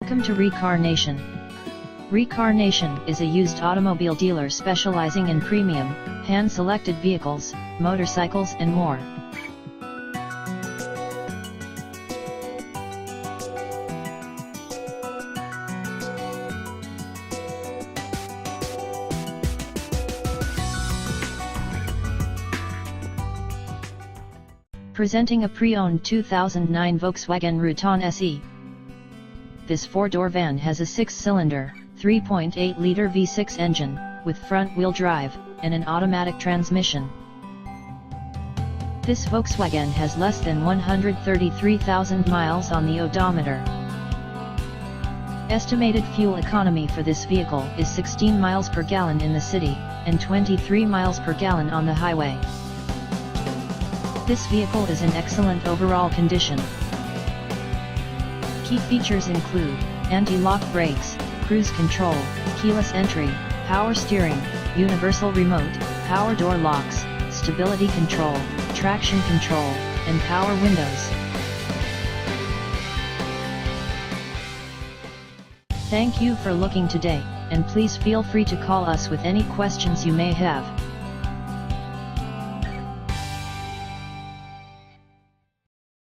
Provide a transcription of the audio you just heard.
Welcome to Recarnation. Recarnation is a used automobile dealer specializing in premium, hand-selected vehicles, motorcycles and more. Presenting a pre-owned 2009 Volkswagen Routan SE. This four-door van has a 6-cylinder, 3.8-liter V6 engine, with front-wheel drive, and an automatic transmission. This Volkswagen has less than 133,000 miles on the odometer. Estimated fuel economy for this vehicle is 16 miles per gallon in the city, and 23 miles per gallon on the highway. This vehicle is in excellent overall condition. Key features include anti-lock brakes, cruise control, keyless entry, power steering, universal remote, power door locks, stability control, traction control, and power windows. Thank you for looking today, and please feel free to call us with any questions you may have.